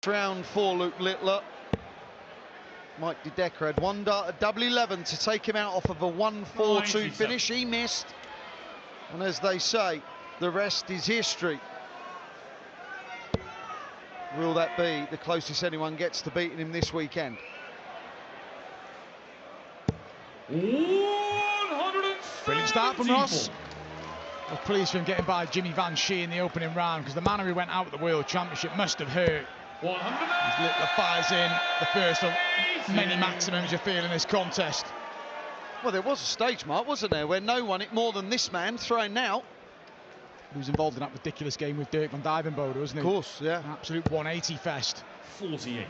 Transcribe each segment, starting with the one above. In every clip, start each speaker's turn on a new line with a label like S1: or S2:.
S1: round for Luke Littler. Mike De Decker had one dart at double 11 to take him out off of a 1-4-2 finish. He missed. And as they say, the rest is history. Will that be the closest anyone gets to beating him this weekend?
S2: 174.
S3: Brilliant start from Ross. I was pleased for him getting by Jimmy Van Shee in the opening round, because the manner he went out at the World Championship must have hurt. As Littler fires in the first of many maximums you feel in this contest.
S1: Well, there was a stage mark, wasn't there, where no one hit more than this man thrown out.
S3: He was involved in that ridiculous game with Dirk van Dijvenbode, wasn't he?
S1: Of course, yeah.
S3: An absolute 180 fest.
S2: 48.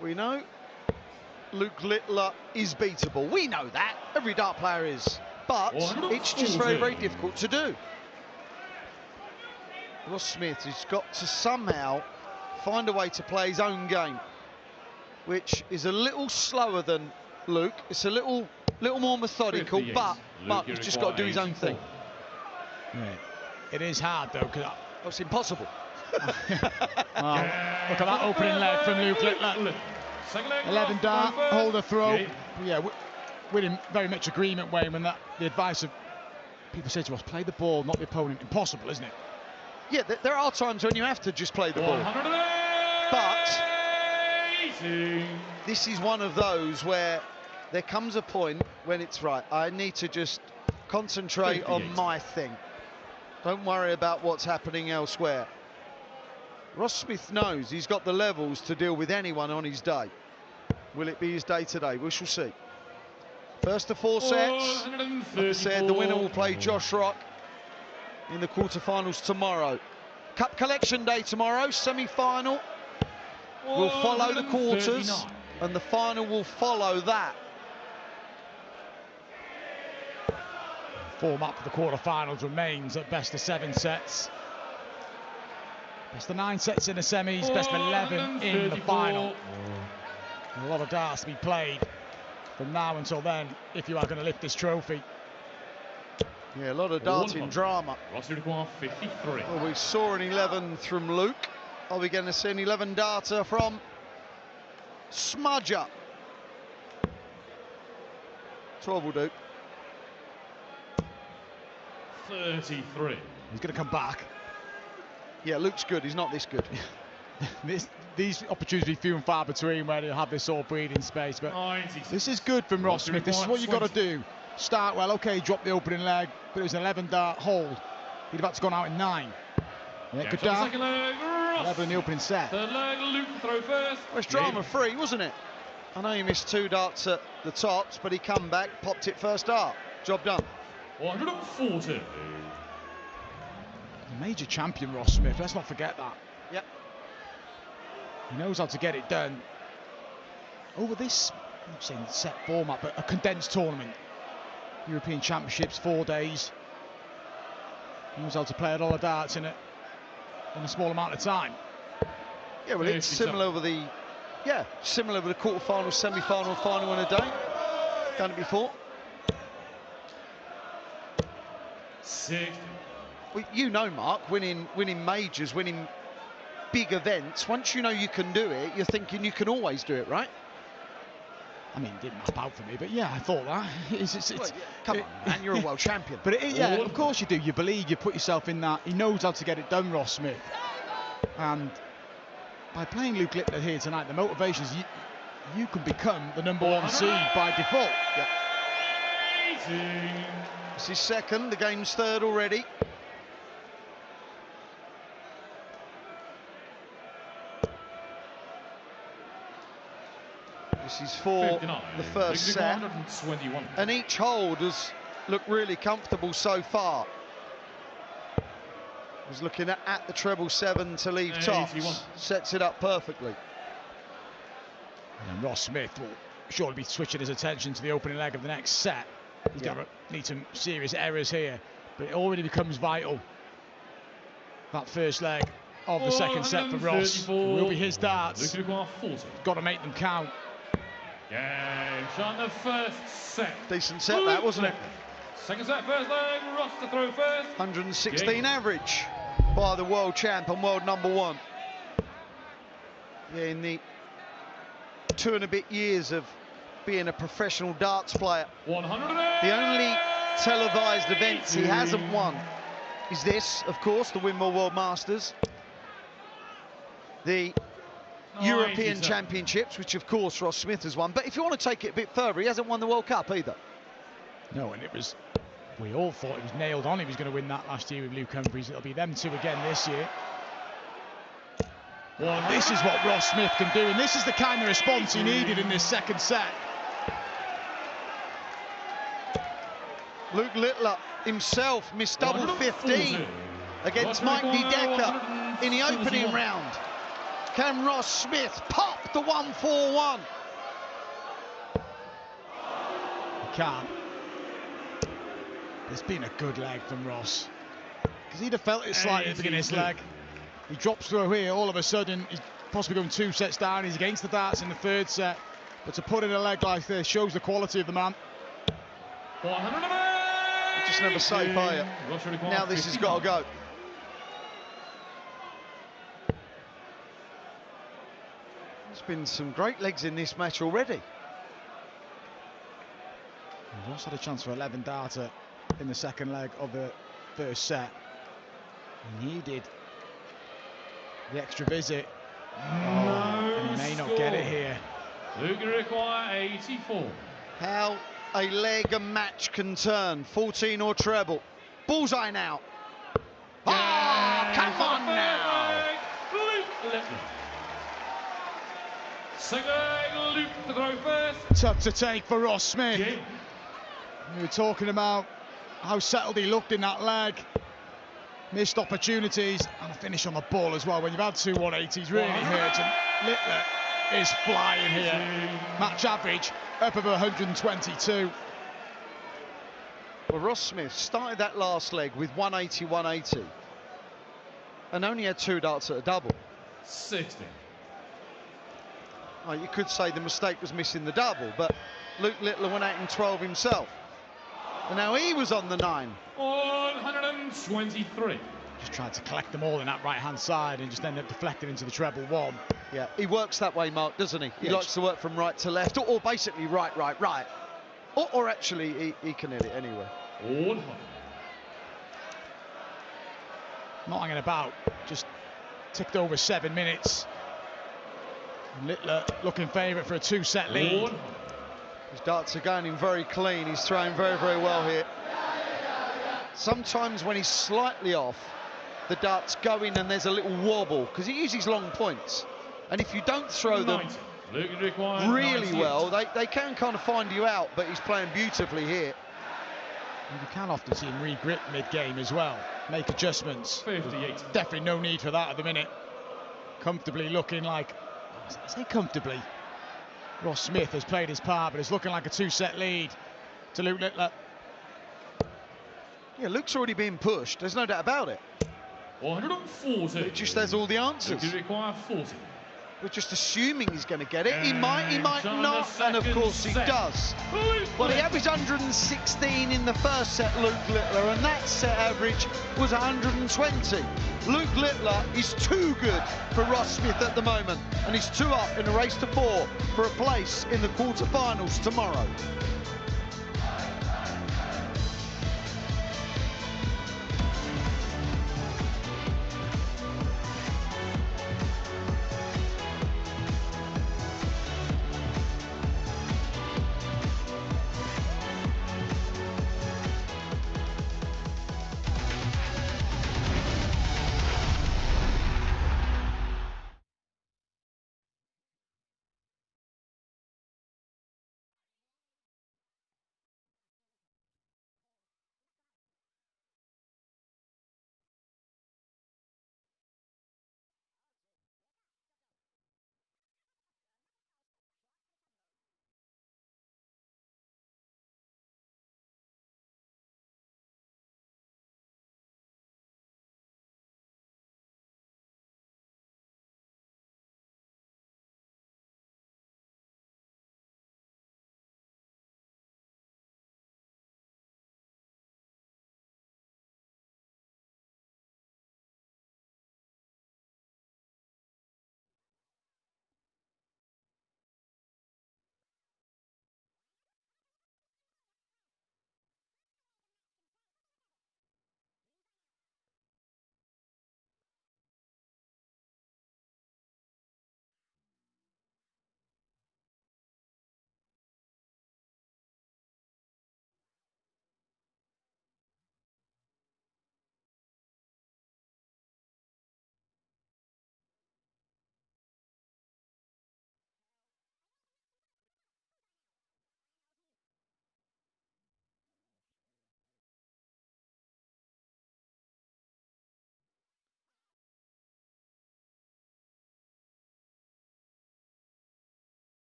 S1: We know Luke Littler is beatable. We know that. Every dart player is. But it's just very, very difficult to do. Ross Smith has got to somehow find a way to play his own game, which is a little slower than Luke. It's a little more methodical, but he's just got to do his own thing.
S3: Yeah. It is hard though, because
S1: it's impossible.
S3: Look at that opening leg from Luke Littler. 11 dart, hold a throw. Yeah, we're in very much agreement, Wayne, when the advice of people say to us, play the ball, not the opponent. Impossible, isn't it?
S1: Yeah, there are times when you have to just play the ball. But this is one of those where there comes a point when it's right. I need to just concentrate on my thing. Don't worry about what's happening elsewhere. Ross Smith knows he's got the levels to deal with anyone on his day. Will it be his day today? We shall see. First of 4 sets. Like I said, the winner will play Josh Rock in the quarterfinals tomorrow. Cup collection day tomorrow. Semi-final will follow the quarters, and the final will follow that.
S3: Format for the quarterfinals remains at best of 7 sets. Best of 9 sets in the semis, best of 11 in the final. A lot of darts to be played from now until then, if you are going to lift this trophy.
S1: Yeah, a lot of darting drama.
S2: 53.
S1: Well, we saw an 11 from Luke. Are we going to see an 11 darter from Smudger? 12 will do.
S2: 33.
S3: He's going to come back.
S1: Yeah, Luke's good. He's not this good.
S3: These opportunities be few and far between where you'll have this sort of breathing space. But
S2: 96.
S3: This is good from Ross Smith. This is what you've got to do. Start well, okay, drop the opening leg, but it was an 11 dart hold. He'd have had to gone out in 9. Yeah, good dart. 11 in the opening set.
S2: Third leg, Luke throw first.
S1: Well, it's drama-free, wasn't it? I know he missed 2 darts at the tops, but he come back, popped it first dart. Job done.
S2: 140.
S3: Major champion Ross Smith, let's not forget that.
S1: Yep.
S3: He knows how to get it done. Over this, I'm saying set format, but a condensed tournament. European Championships, 4 days. He knows how to play at all the darts in a small amount of time.
S1: Yeah, well, it's similar with the quarterfinal, semi-final, final in a day. Done it before.
S2: 60.
S1: Well, you know, Mark, winning majors, winning big events. Once you know you can do it, you're thinking you can always do it, right?
S3: I mean, it didn't map out for me, but yeah, I thought that.
S1: Come on, man, you're a world champion.
S3: But yeah, of course you do. You believe, you put yourself in that. He knows how to get it done, Ross Smith. And by playing Luke Littler here tonight, the motivation is you can become the #1 seed by default.
S1: Yeah. This is second, the game's third already. This is for the first set, and each hold has looked really comfortable so far. Was looking at the treble 7 to leave tops, sets it up perfectly.
S3: And Ross Smith will surely be switching his attention to the opening leg of the next set. He's going to need some serious errors here, but it already becomes vital. That first leg of the second set for Ross will be his darts. Got to make them count.
S2: Game shot the first set.
S1: Decent set that, wasn't it?
S2: Second set, first leg, Ross to throw first.
S1: 116 average by the world champ and world #1. Yeah, in the 2 and a bit years of being a professional darts player,
S2: 100.
S1: the only televised events he hasn't won is this, of course, the Wimble World Masters, the European Championships, which of course Ross Smith has won. But if you want to take it a bit further, he hasn't won the World Cup either.
S3: No, and we all thought it was nailed on. He was going to win that last year with Luke Humphries. It'll be them two again this year. This is what Ross Smith can do, and this is the kind of response he needed in this second set.
S1: Luke Littler himself missed double 15 against Mike Dedeker in the opening round. Can Ross Smith pop the 1-4-1?
S3: He can't. It's been a good leg from Ross, because he'd have felt it slightly at the beginning of his leg. He drops through here, all of a sudden he's possibly going 2 sets down. He's against the darts in the 3rd set, but to put in a leg like this shows the quality of the man.
S1: You just never safe, are you? Now this has got to go. There's been some great legs in this match already.
S3: Ross had a chance for 11 darter in the second leg of the 1st set. He needed the extra visit. And he may not get it here.
S2: Luke require 84.
S1: How a leg and match can turn. 14 or treble. Bullseye now. Oh, come on now.
S2: Luke Littler. Second, Luke to throw first.
S3: Tough to take for Ross Smith.
S2: Game.
S3: We were talking about how settled he looked in that leg. Missed opportunities and a finish on the ball as well. When you've had 2 180s, really hurts. And Littler is flying here. Match average up of 122.
S1: Well, Ross Smith started that last leg with 180, 180, and only had 2 darts at a double.
S2: 60.
S1: You could say the mistake was missing the double, but Luke Littler went out in 12 himself. And now he was on the 9.
S2: 123.
S3: Just tried to collect them all in that right-hand side and just ended up deflecting into the treble 1.
S1: Yeah, he works that way, Mark, doesn't he? He
S3: Yes.
S1: likes to work from right to left, or basically right. Or actually, he can hit it anywhere.
S2: 100.
S3: Not hanging about, just ticked over 7 minutes. And Littler looking favourite for a 2-set lead.
S2: 100.
S1: His darts are going in very clean. He's throwing very, very well here. Sometimes when he's slightly off, the darts go in and there's a little wobble, because he uses long points. And if you don't throw them
S2: 90.
S1: really well, they can kind of find you out, but he's playing beautifully here.
S3: And you can often see him re-grip mid-game as well, make adjustments.
S2: 58.
S3: Definitely no need for that at the minute. Comfortably looking like, I say comfortably, Ross Smith has played his part, but it's looking like a 2-set lead to Luke Littler.
S1: Yeah, Luke's already been pushed, there's no doubt about it.
S2: 140.
S1: It just has all the answers.
S2: Luke require 40.
S1: We're just assuming he's going to get it. He might not, and of course he does. Well, he averaged 116 in the 1st set, Luke Littler, and that set average was 120. Luke Littler is too good for Ross Smith at the moment, and he's 2 up in a race to 4 for a place in the quarterfinals tomorrow.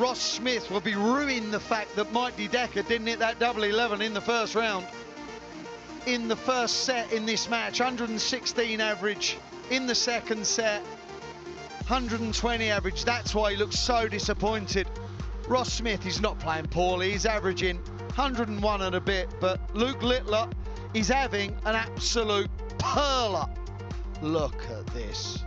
S1: Ross Smith will be ruining the fact that Mighty Decker didn't hit that double 11 in the first round. In the first set in this match, 116 average. In the second set, 120 average. That's why he looks so disappointed. Ross Smith is not playing poorly. He's averaging 101 and a bit, but Luke Littler is having an absolute perler. Look at this.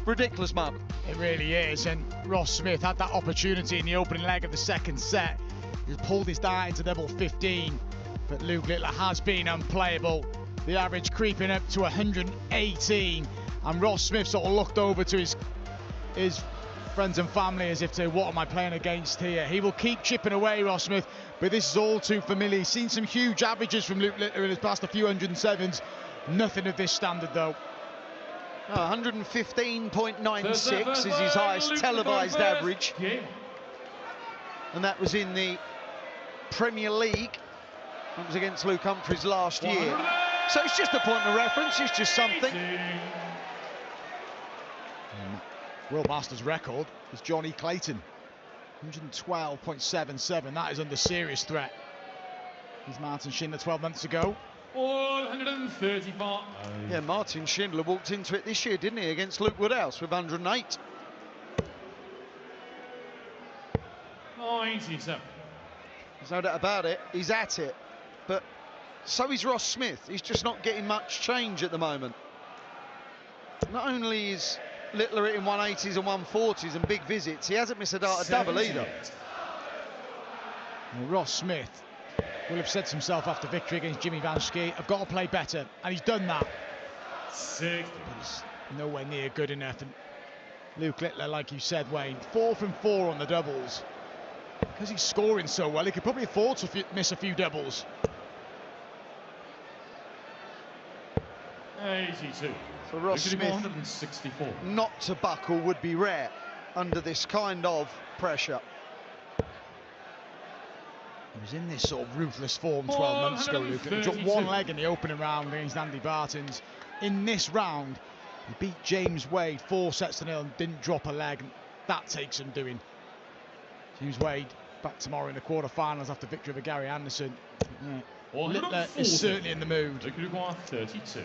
S1: Ridiculous, Mark.
S3: It really is, and Ross Smith had that opportunity in the opening leg of the second set. He's pulled his dart into double 15, but Luke Littler has been unplayable. The average creeping up to 118, and Ross Smith sort of looked over to his friends and family as if to say, what am I playing against here? He will keep chipping away, Ross Smith, but this is all too familiar. He's seen some huge averages from Luke Littler in his past, a few 107s. Nothing of this standard, though.
S1: 115.96 is his highest televised average. And that was in the Premier League. That was against Luke Humphries last year. So it's just a point of reference, it's just something.
S3: World Masters record is Johnny Clayton, 112.77. That is under serious threat. He's Martin Schindler 12 months ago.
S2: 135.
S1: Yeah, Martin Schindler walked into it this year, didn't he, against Luke Woodhouse with 108.
S2: 97.
S1: There's no doubt about it, he's at it. But so is Ross Smith. He's just not getting much change at the moment. Not only is Littler hitting 180s and 140s and big visits, he hasn't missed a dart a double either.
S3: Well, Ross Smith will have said to himself after victory against Jimmy Van Schie, I've got to play better, and he's done that.
S2: 60.
S3: But it's nowhere near good enough. And Luke Littler, like you said, Wayne, 4 from 4 on the doubles. Because he's scoring so well, he could probably afford to miss a few doubles.
S2: 82.
S1: So Ross Smith,
S2: 164.
S1: not to buckle would be rare under this kind of pressure.
S3: He was in this sort of ruthless form 12 months ago, Luke. He dropped one leg in the opening round against Andy Bartons. In this round, he beat James Wade 4 sets to 0 and didn't drop a leg. And that takes some doing. James Wade back tomorrow in the quarterfinals after victory over Gary Anderson. Yeah. Littler is certainly in the mood.
S2: 32.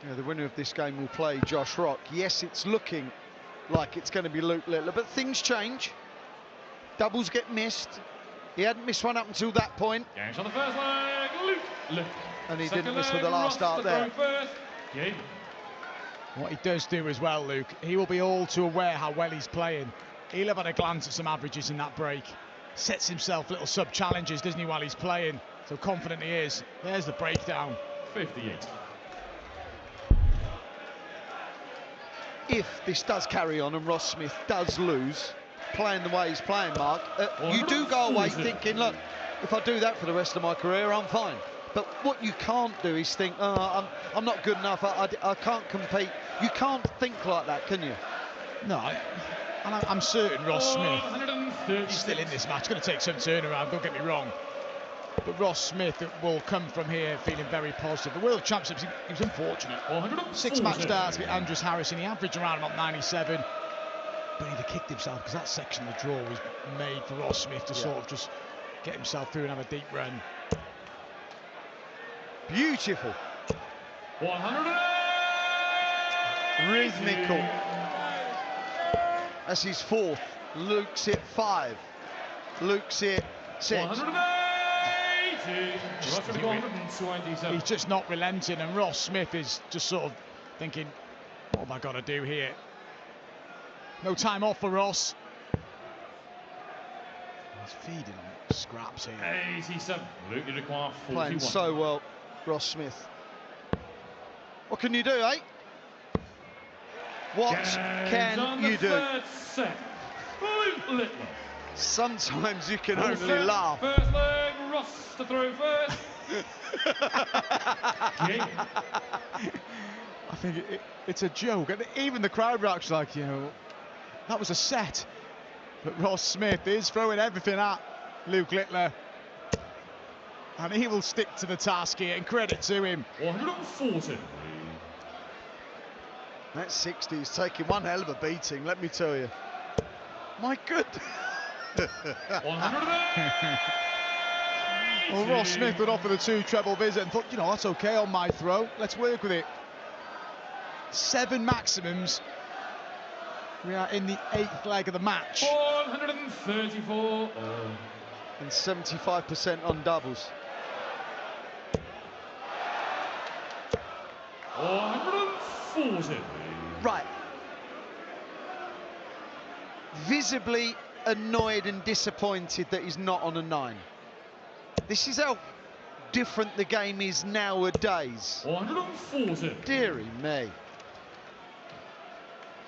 S1: Yeah, the winner of this game will play Josh Rock. Yes, it's looking like it's going to be Luke Littler, but things change. Doubles get missed. He hadn't missed one up until that point.
S2: Games on the first leg, Luke Littler.
S1: And he didn't miss with the last start there.
S3: What he does do as well, Luke, he will be all too aware how well he's playing. He'll have had a glance at some averages in that break. Sets himself little sub-challenges, doesn't he, while he's playing? So confident he is. There's the breakdown.
S2: 58.
S1: If this does carry on and Ross Smith does lose, playing the way he's playing, Mark, you do go away thinking, look, if I do that for the rest of my career, I'm fine. But what you can't do is think, oh, I'm not good enough, I can't compete. You can't think like that, can you?
S3: No, and I'm certain Ross Smith is still in this match. It's going to take some turnaround, don't get me wrong. But Ross Smith will come from here feeling very positive. The World Championships, he was unfortunate. 6 match starts with Andrews Harrison. He averaged around about 97. But he'd have kicked himself because that section of the draw was made for Ross Smith to sort of just get himself through and have a deep run.
S1: Beautiful.
S2: 100.
S1: Rhythmical. That's his 4th. Luke's hit 5. Luke's hit 6.
S2: 180.
S3: He's just not relenting, and Ross Smith is just sort of thinking, what have I got to do here? No time off for Ross. He's feeding on scraps here.
S2: 87. Luke, you require 41.
S1: Playing so well, Ross Smith. What can you do, eh? What can you do? Sometimes you can only laugh.
S2: First leg, Ross to throw first.
S3: I think it's a joke, and even the crowd reacts like, you know, that was a set. But Ross Smith is throwing everything at Luke Littler, and he will stick to the task here, and credit to him.
S2: 140.
S1: That 60 is taking one hell of a beating, let me tell you. My goodness.
S3: Well, Ross Smith would offer the 2 treble visit and thought, you know, that's okay on my throw. Let's work with it. 7 maximums. We are in the 8th leg of the match.
S2: 134.
S1: And 75% on doubles.
S2: 140.
S1: Right. Visibly annoyed and disappointed that he's not on a 9. This is how different the game is nowadays.
S2: 140.
S1: Dearie me.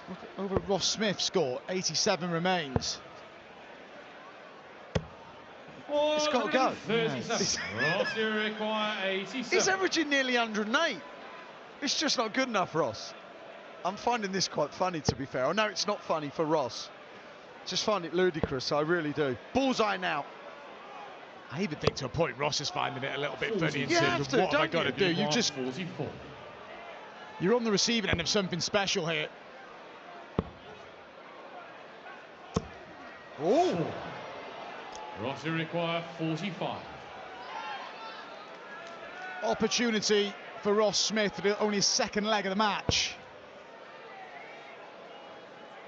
S3: Look over at Ross Smith's score, 87 remains.
S1: It's got to go.
S2: 37. Ross, you require 87.
S1: He's averaging nearly 108. It's just not good enough, Ross. I'm finding this quite funny, to be fair. I know it's not funny for Ross. Just find it ludicrous, I really do. Bullseye now.
S3: I even think to a point Ross is finding it a little bit funny in
S1: You
S3: terms
S1: have
S3: of
S1: to,
S3: what have I
S1: don't
S3: got to
S1: you?
S3: do. You're on the receiving end of something special here.
S1: Oh,
S2: Ross, you require 45.
S3: Opportunity for Ross Smith for only his 2nd leg of the match.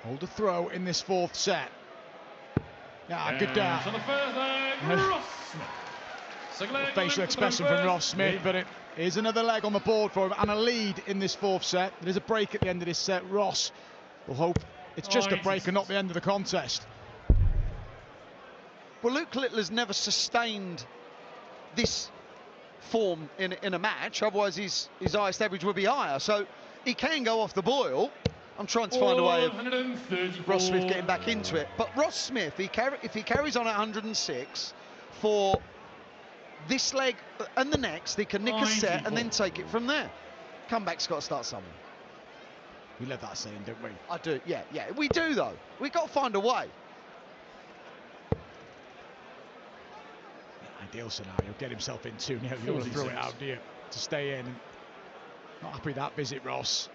S3: Hold a throw in this 4th set. Yeah, good down.
S2: So the first leg, Ross Smith. Second leg,
S3: Facial expression from Ross Smith, but it is another leg on the board for him and a lead in this 4th set. There's a break at the end of this set. Ross will hope it's just a break and not the end of the contest.
S1: well, Luke Littler's never sustained this form in a match. Otherwise, his highest average would be higher. So he can go off the boil. I'm trying to find a way of Ross Smith getting back into it. But Ross Smith, if he carries on at 106 for this leg and the next, he can nick a set and then take it from there. Comeback's got to start somewhere.
S3: We love that saying, don't we?
S1: I do, yeah, we do though. We've got to find a way.
S3: Ideal scenario, get himself in 2-0. You don't want to throw it out, do you? To stay in. Not happy with that visit, Ross.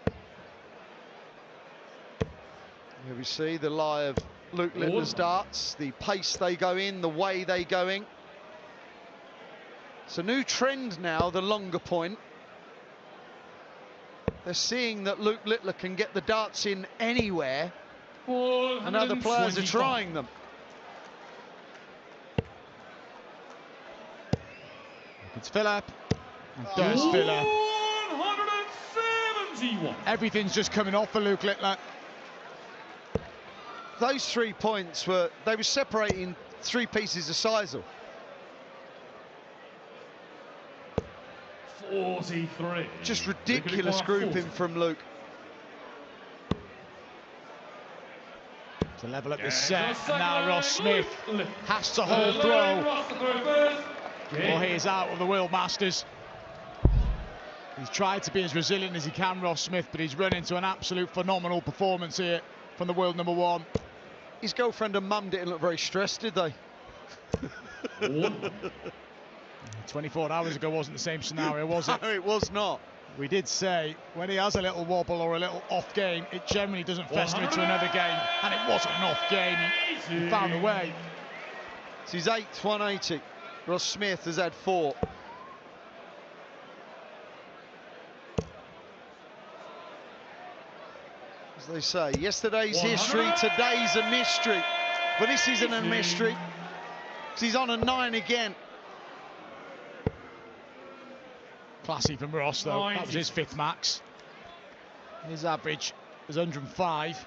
S1: Here we see the lie of Luke Littler's darts, the pace they go in, the way they go in. It's a new trend now, the longer point. They're seeing that Luke Littler can get the darts in anywhere, and other players are trying them.
S3: It's Phillip. And does Phillip.
S2: 171.
S3: Everything's just coming off for Luke Littler.
S1: Those 3 points were separating 3 pieces of sisal.
S2: 43.
S1: Just ridiculous grouping from Luke.
S3: To level up this set, and now Ross Smith has to hold throw. Well, he is out of the World Masters. He's tried to be as resilient as he can, Ross Smith, but he's run into an absolute phenomenal performance here from the world number 1.
S1: His girlfriend and mum didn't look very stressed, did they?
S3: 24 hours ago wasn't the same scenario, was it?
S1: No, it was not.
S3: We did say when he has a little wobble or a little off game, it generally doesn't fester into another game, and it wasn't an off game. He found a way.
S1: It's his 8th 180. Ross Smith has had 4. As they say, yesterday's history, today's a mystery. But this isn't a mystery. He's on a 9 again.
S3: Classy from Ross, though. That was his 5th max. His average is 105.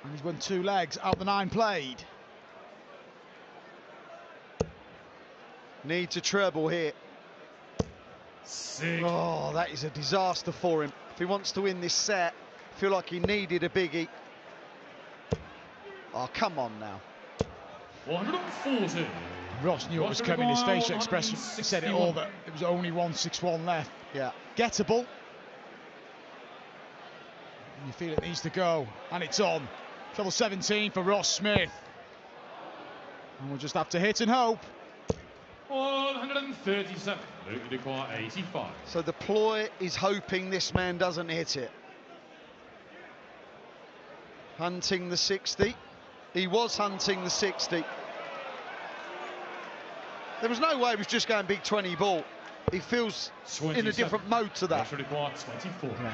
S3: And he's won 2 legs out the 9 played.
S1: Need to treble here.
S2: 6.
S1: Oh, that is a disaster for him. If he wants to win this set, I feel like he needed a biggie. Oh, come on now.
S2: 140.
S3: Ross knew what was coming. His facial expression said it all, that it was only 161 left.
S1: Yeah.
S3: Gettable. And you feel it needs to go. And it's on. Treble 17 for Ross Smith. And we'll just have to hit and hope.
S2: 137. Luke require 85.
S1: So the ploy is hoping this man doesn't hit it. Hunting the 60. He was hunting the 60. There was no way he was just going big 20 ball. He feels in a different mode to that.
S2: 24.
S3: Yeah,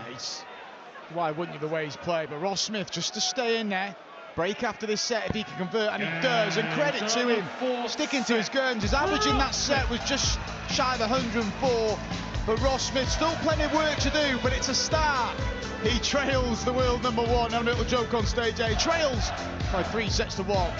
S3: why wouldn't you, the way he's played? But Ross Smith, just to stay in there, break after this set if he can convert, and he does, and credit to him, sticking to his guns. His average in that set was just shy of 104, but Ross Smith, still plenty of work to do, but it's a start. He trails the world #1, and a little joke on stage, he trails by 3 sets to 1.